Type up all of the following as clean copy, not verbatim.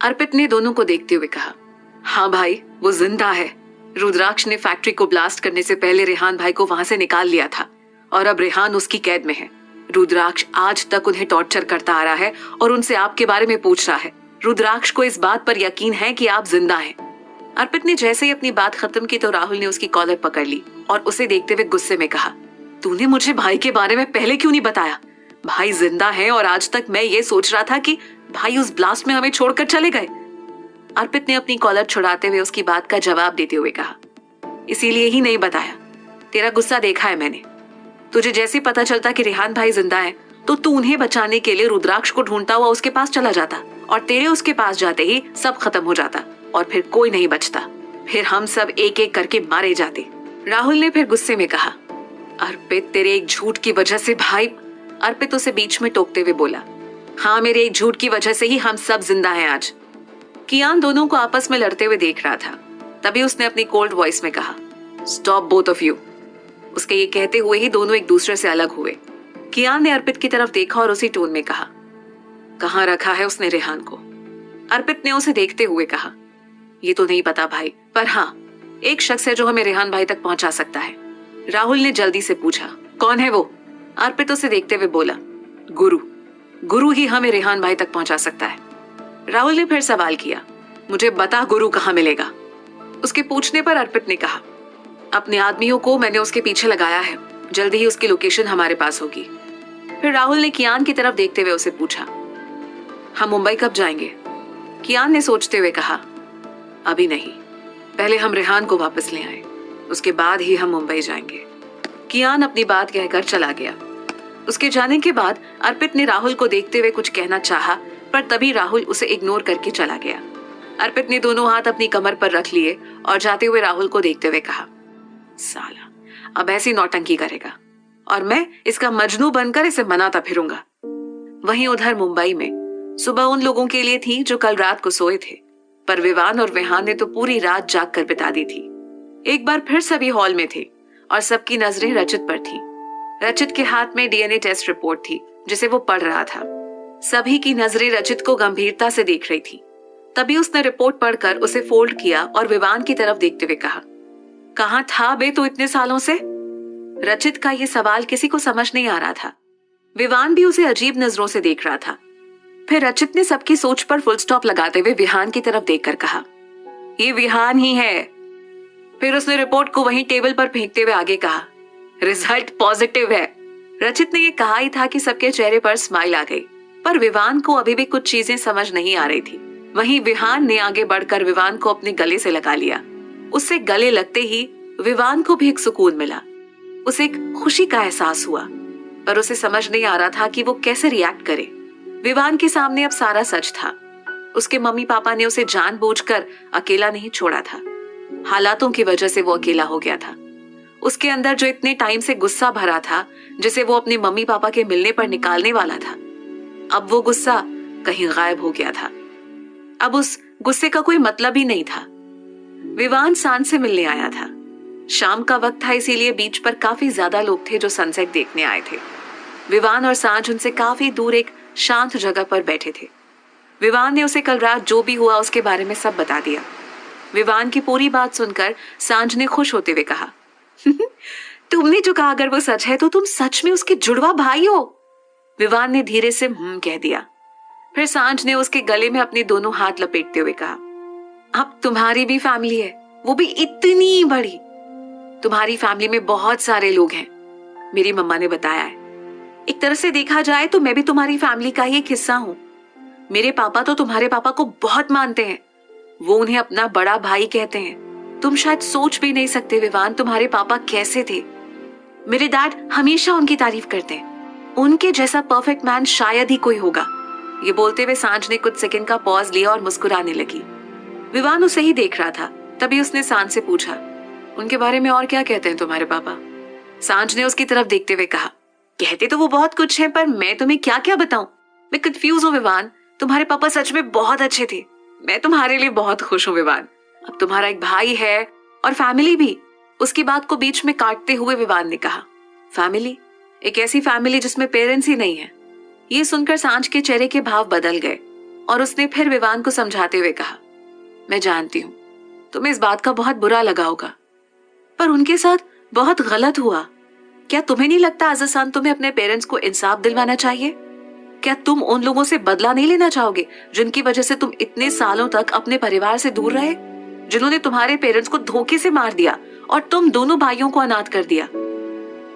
अर्पित ने दोनों को देखते हुए कहा, हाँ भाई, वो जिंदा है। रुद्राक्ष ने फैक्ट्री को ब्लास्ट करने से पहले रेहान भाई को वहां से निकाल लिया था और अब रेहान उसकी कैद में है। रुद्राक्ष आज तक उन्हें टॉर्चर करता आ रहा है और उनसे आपके बारे में पूछ रहा है। रुद्राक्ष को इस बात पर यकीन है कि आप जिंदा हैं। अर्पित ने जैसे ही अपनी बात खत्म की तो राहुल ने उसकी कॉलर पकड़ ली और उसे देखते हुए गुस्से में कहा, तूने मुझे भाई के बारे में पहले क्यों नहीं बताया? भाई जिंदा है और आज तक मैं ये सोच रहा था कि भाई उस ब्लास्ट में हमें छोड़कर चले गए। अर्पित ने अपनी कॉलर छुड़ाते हुए उसकी बात का जवाब देते हुए कहा, इसीलिए ही नहीं बताया। तेरा गुस्सा देखा है मैंने। तुझे जैसे पता चलता कि रेहान भाई जिंदा है तो तू उन्हें बचाने के लिए रुद्राक्ष को ढूंढता हुआ उसके पास चला जाता और तेरे उसके पास जाते ही सब खत्म हो जाता और फिर कोई नहीं बचता। फिर हम सब एक एक करके मारे जाते। राहुल ने फिर गुस्से में कहा, अर्पित तेरे एक झूठ की वजह से भाई। अर्पित उसे बीच में टोकते हुए बोला, हाँ, मेरे एक झूठ की वजह से ही हम सब जिंदा हैं आज। कियान दोनों को आपस में लड़ते हुए देख रहा था। तभी उसने अपनी कोल्ड वॉइस में कहा, स्टॉप बोथ ऑफ यू। उसके ये कहते हुए ही दोनों एक दूसरे से अलग हुए। कियान ने अर्पित की तरफ देखा और उसी टोन में कहा, कहाँ रखा है उसने रेहान को? अर्पित ने उसे देखते हुए कहा, ये तो नहीं पता भाई, पर हाँ, एक शख्स है जो हमें रेहान भाई तक पहुंचा सकता है। राहुल ने जल्दी से पूछा, कौन है वो? अर्पित उसे देखते हुए बोला, गुरु। गुरु ही हमें रेहान भाई तक पहुंचा सकता है। राहुल ने फिर सवाल किया, मुझे बता गुरु कहाँ मिलेगा? उसके पूछने पर अर्पित ने कहा, अपने आदमियों को मैंने उसके पीछे लगाया है, जल्दी ही उसकी लोकेशन हमारे पास होगी। फिर राहुल ने कियान की तरफ देखते हुए उसे पूछा, हम मुंबई कब जाएंगे? कियान ने सोचते हुए कहा, अभी नहीं, पहले हम रेहान को वापस ले आए, उसके बाद ही हम मुंबई जाएंगे। कियान अपनी बात कहकर चला गया। उसके जाने के बाद अर्पित ने राहुल को देखते हुए कुछ कहना चाहा, पर तभी राहुल उसे इग्नोर करके चला गया। अर्पित ने दोनों हाथ अपनी कमर पर रख लिए और जाते हुए राहुल को देखते हुए कहा, साला अब ऐसी नौटंकी करेगा और मैं इसका मजनू बनकर इसे मनाता फिरूंगा। वहीं उधर मुंबई में सुबह उन लोगों के लिए थी जो कल रात को सोए थे, पर विवान और रेहान ने तो पूरी रात जाग कर बिता दी थी। एक बार फिर सभी हॉल में थे और सबकी नजरें रचित पर थी। रचित के हाथ में डीएनए टेस्ट रिपोर्ट थी जिसे वो पढ़ रहा था। सभी की नजरें रचित को गंभीरता से देख रही थी। तभी उसने रिपोर्ट पढ़कर उसे फोल्ड किया और विवान की तरफ देखते हुए कहा, कहाँ था बे तू इतने सालों से? रचित का ये सवाल किसी को समझ नहीं आ रहा था। विवान भी उसे अजीब नजरों से देख रहा था। फिर रचित ने सबकी सोच पर फुल स्टॉप लगाते हुए विहान की तरफ देखकर कहा, ये विहान ही है। फिर उसने रिपोर्ट को वहीं टेबल पर फेंकते हुए आगे कहा, रिजल्ट पॉजिटिव है। रचित ने ये कहा ही था कि सबके चेहरे पर स्माइल आ गई, पर विवान को अभी भी कुछ चीजें समझ नहीं आ रही थी। वहीं विहान ने आगे बढ़कर विवान को अपने गले से लगा लिया। उससे गले लगते ही विवान को भी एक सुकून मिला। उसे एक खुशी का एहसास हुआ, पर उसे समझ नहीं आ रहा था कि वो कैसे रिएक्ट करे। विवान के सामने अब सारा सच था। उसके मम्मी पापा ने उसे जानबूझकर अकेला नहीं छोड़ा था। हालातों की वजह से वो अकेला हो गया था। उसके अंदर जो इतने टाइम से गुस्सा भरा था, जिसे वो अपने मम्मी पापा के मिलने पर निकालने वाला था, अब वो गुस्सा कहीं गायब हो गया था। अब उस गुस्से का कोई मतलब ही नहीं था। विवान सांझ से मिलने आया था। शाम का वक्त था, इसीलिए बीच पर काफी ज्यादा लोग थे जो सनसेट देखने आए थे। विवान और सांझ उनसे काफी दूर एक शांत जगह पर बैठे थे। विवान ने उसे कल रात जो भी हुआ उसके बारे में सब बता दिया। विवान की पूरी बात सुनकर सांझ ने खुश होते हुए कहा, तुमने जो कहा अगर वो सच है तो तुम सच में उसके जुड़वा भाई हो। विवान ने धीरे से कह दिया। फिर सांझ ने उसके गले में अपने दोनों हाथ लपेटते हुए कहा, अब तुम्हारी भी फैमिली है, वो भी इतनी बड़ी। तुम्हारी फैमिली में बहुत सारे लोग हैं, मेरी मम्मा ने बताया है। एक तरह से देखा जाए तो मैं भी तुम्हारी फैमिली का ही एक हिस्सा हूँ। मेरे पापा तो तुम्हारे पापा को बहुत मानते हैं, वो उन्हें अपना बड़ा भाई कहते हैं। तुम शायद सोच भी नहीं सकते विवान तुम्हारे पापा कैसे थे। मेरे डैड हमेशा उनकी तारीफ करते हैं। उनके जैसा परफेक्ट मैन शायद ही कोई होगा। ये बोलते हुए सांझ ने कुछ सेकंड का पॉज लिया और मुस्कुराने लगी। विवान उसे ही देख रहा था। तभी उसने सांझ से पूछा, उनके बारे में और क्या कहते हैं तुम्हारे पापा? सांझ ने उसकी तरफ देखते हुए कहा, कहते तो वो बहुत कुछ है, पर मैं तुम्हें क्या क्या बताऊं। मैं कंफ्यूज हूँ विवान। तुम्हारे पापा सच में बहुत अच्छे थे। मैं तुम्हारे लिए बहुत खुश हूँ विवान। अब तुम्हारा एक भाई है और फैमिली भी। उसकी बात को बीच में काटते हुए विवान ने कहा, फैमिली? एक ऐसी फैमिली जिसमें पेरेंट्स ही नहीं है। ये सुनकर सांझ के चेहरे के भाव बदल गए। और उसने फिर विवान को समझाते हुए कहा, मैं जानती हूँ तुम्हें इस बात का बहुत बुरा लगा होगा, पर उनके साथ बहुत गलत हुआ। क्या तुम्हें नहीं लगता अज़सान तुम्हें अपने पेरेंट्स को इंसाफ दिलवाना चाहिए? क्या तुम उन लोगों से बदला नहीं लेना चाहोगे जिनकी वजह से तुम इतने सालों तक अपने परिवार से दूर रहे, जिन्होंने तुम्हारे पेरेंट्स को धोखे से मार दिया और तुम दोनों भाइयों को अनाथ कर दिया?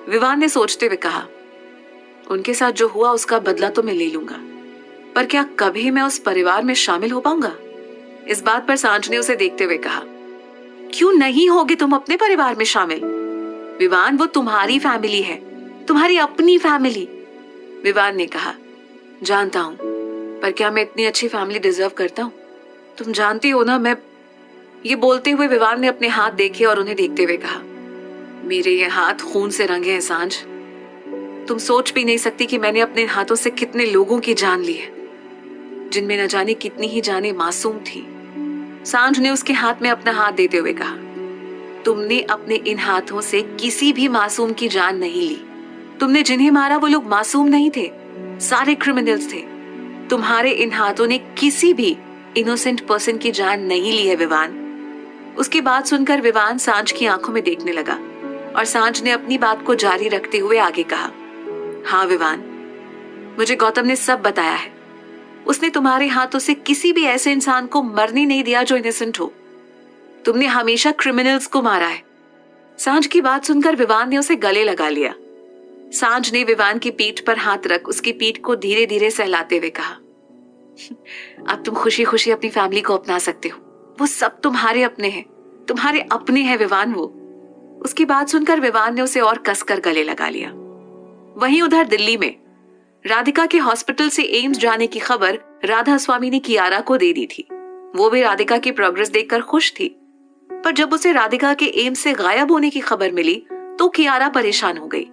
विवान ने सोचते हुए कहा, उनके साथ जो हुआ उसका बदला तो मैं ले लूंगा, पर क्या कभी मैं उस परिवार में शामिल हो पाऊंगा? इस बात पर सांझ ने उसे देखते हुए कहा, क्यों नहीं होगे तुम अपने परिवार में शामिल? विवान, वो तुम्हारी फैमिली है, तुम्हारी अपनी फैमिली। विवान ने कहा, जानता हूं, पर क्या मैं इतनी अच्छी फैमिली डिजर्व करता हूं? तुम जानती हो ना मैं। ये बोलते हुए विवान ने अपने हाथ देखे और उन्हें देखते हुए कहा, मेरे ये हाथ खून से रंगे हैं सांझ। तुम सोच भी नहीं सकती कि मैंने अपने हाथों से कितने लोगों की जान ली है, जिनमें न जाने कितनी ही जाने मासूम थी। सांझ ने उसके हाथ में अपना हाथ देते हुए कहा, तुमने अपने इन हाथों से किसी भी मासूम की जान नहीं ली। तुमने जिन्हें मारा वो लोग मासूम नहीं थे, सारे क्रिमिनल्स थे। तुम्हारे इन हाथों ने किसी भी इनोसेंट पर्सन की जान नहीं ली है विवान। उसकी बात सुनकर विवान सांझ की आंखों में देखने लगा और सांझ ने अपनी बात को जारी रखते हुए आगे कहा, हाँ विवान, मुझे गौतम ने सब बताया है। उसने तुम्हारे हाथों से किसी भी ऐसे इंसान को मरने नहीं दिया जो इनोसेंट हो। तुमने हमेशा क्रिमिनल्स को मारा है। सांझ की बात सुनकर विवान ने उसे गले लगा लिया। सांझ ने विवान की पीठ पर हाथ रख उसकी पीठ को धीरे धीरे सहलाते हुए कहा, अब तुम खुशी खुशी अपनी फैमिली को अपना सकते हो। वो सब तुम्हारे अपने हैं, तुम्हारे अपने हैं विवान वो। उसकी बात सुनकर विवान ने उसे और कसकर गले लगा लिया। वहीं उधर दिल्ली में राधिका के हॉस्पिटल से एम्स जाने की खबर राधा स्वामी ने कियारा को दे दी थी। वो भी राधिका की प्रोग्रेस देखकर खुश थी, पर जब उसे राधिका के एम्स से गायब होने की खबर मिली तो कियारा परेशान हो गई।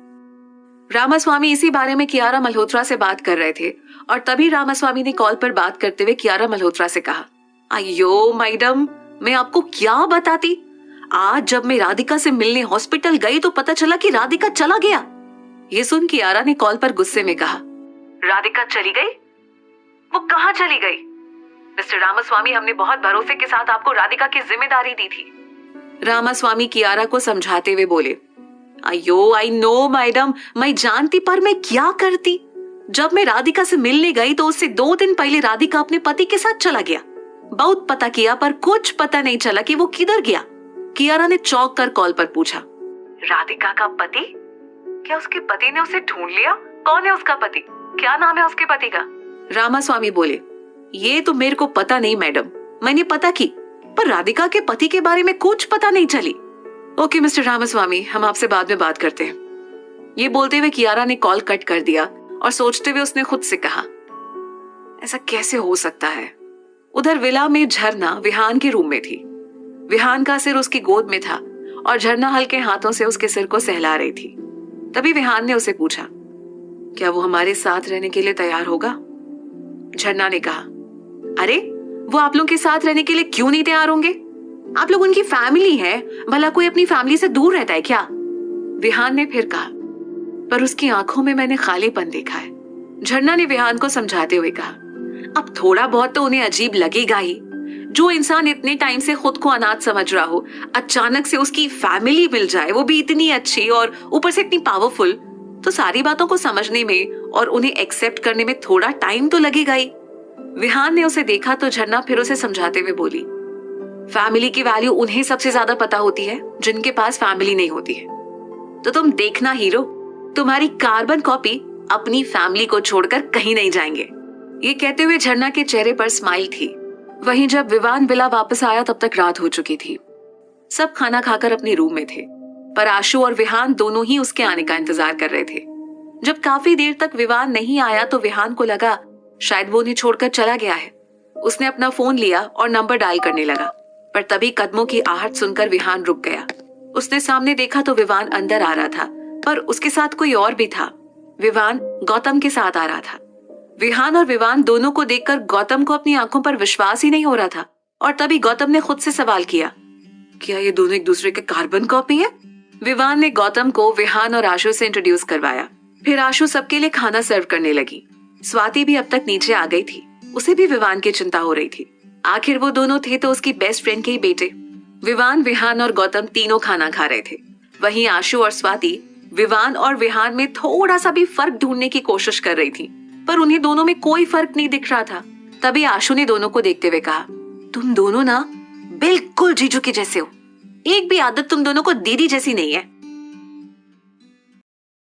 रामास्वामी इसी बारे में कियारा मल्होत्रा से बात कर रहे थे और तभी रामास्वामी ने कॉल पर बात करते हुए कियारा मल्होत्रा से कहा, अयो मैडम, मैं आपको क्या बताती। आज जब मैं राधिका से मिलने हॉस्पिटल गई तो पता चला कि राधिका चला गया। ये सुन कियारा ने कॉल पर गुस्से में कहा, राधिका चली गई? वो कहाँ चली गई? मिस्टर रामास्वामी, हमने बहुत भरोसे के साथ आपको राधिका की जिम्मेदारी दी थी। रामास्वामी कियारा को समझाते हुए बोले, अयो आई नो मैडम, मैं जानती, पर मैं क्या करती। जब मैं राधिका से मिलने गई तो उससे 2 दिन पहले राधिका अपने पति के साथ चला गया। बहुत पता किया पर कुछ पता नहीं चला कि वो किधर गया। कियारा ने चौंक कर कॉल पर पूछा, राधिका का पति? क्या उसके पति ने उसे ढूंढ लिया? कौन है उसका पति? क्या नाम है उसके पति का? रामास्वामी बोले, ये तो मेरे को पता नहीं मैडम, मैंने पता की, पर राधिका के पति के बारे में कुछ पता नहीं चली। ओके मिस्टर रामास्वामी, हम आपसे बाद में बात करते हैं। ये बोलते हुए कियारा ने कॉल कट कर दिया और सोचते हुए उसने खुद से कहा, ऐसा कैसे हो सकता है। उधर विला में झरना विहान के रूम में थी। विहान का सिर उसकी गोद में था और झरना हल्के हाथों से उसके सिर को सहला रही थी। तभी विहान ने उसे पूछा, क्या वो हमारे साथ रहने के लिए तैयार होगा? झरना ने कहा, अरे वो आप लोगों के साथ रहने के लिए क्यों नहीं तैयार होंगे? आप लोग उनकी फैमिली है, भला कोई अपनी फैमिली से दूर रहता है क्या? विहान ने फिर कहा, पर उसकी आंखों में मैंने खालीपन देखा है। झरना ने विहान को समझाते हुए कहा, अब थोड़ा बहुत तो उन्हें अजीब लगेगा ही। जो इंसान इतने टाइम से खुद को अनाथ समझ रहा हो, अचानक से उसकी फैमिली मिल जाए, वो भी इतनी अच्छी और ऊपर से इतनी पावरफुल, तो सारी बातों को समझने में और उन्हें एक्सेप्ट करने में थोड़ा टाइम तो लगेगा ही। विहान ने उसे देखा तो झरना फिर उसे समझाते हुए बोली, फैमिली की वैल्यू उन्हें सबसे ज्यादा पता होती है जिनके पास फैमिली नहीं होती है। तो तुम देखना हीरो, तुम्हारी कार्बन कॉपी अपनी फैमिली को छोड़कर कहीं नहीं जाएंगे। ये कहते हुए झरना के चेहरे पर स्माइल थी। वहीं जब विवान विला वापस आया तब तक रात हो चुकी थी। सब खाना खाकर अपने रूम में थे, पर आशु और विहान दोनों ही उसके आने का इंतजार कर रहे थे। जब काफी देर तक विवान नहीं आया तो विहान को लगा शायद वो उन्हें छोड़कर चला गया है। उसने अपना फोन लिया और नंबर डायल करने लगा, पर तभी कदमों की आहट सुनकर विहान रुक गया। उसने सामने देखा तो विवान अंदर आ रहा था, पर उसके साथ कोई और भी था। विवान गौतम के साथ आ रहा था। विहान और विवान दोनों को देखकर गौतम को अपनी आंखों पर विश्वास ही नहीं हो रहा था, और तभी गौतम ने खुद से सवाल किया, क्या ये दोनों एक दूसरे के कार्बन कॉपी है? विवान ने गौतम को विहान और आशु से इंट्रोड्यूस करवाया। फिर आशु सबके लिए खाना सर्व करने लगी। स्वाति भी अब तक नीचे आ गई थी। उसे भी विवान की चिंता हो रही थी। आखिर वो दोनों थे तो उसकी बेस्ट फ्रेंड के ही बेटे। विवान, विहान और गौतम तीनों खाना खा रहे थे। वहीं आशु और स्वाति विवान और विहान में थोड़ा सा भी फर्क ढूंढने की कोशिश कर रही थी, पर उन्हें दोनों में कोई फर्क नहीं दिख रहा था। तभी आशु ने दोनों को देखते हुए कहा, तुम दोनों ना बिल्कुल जीजू के जैसे हो। एक भी आदत तुम दोनों को दीदी जैसी नहीं है।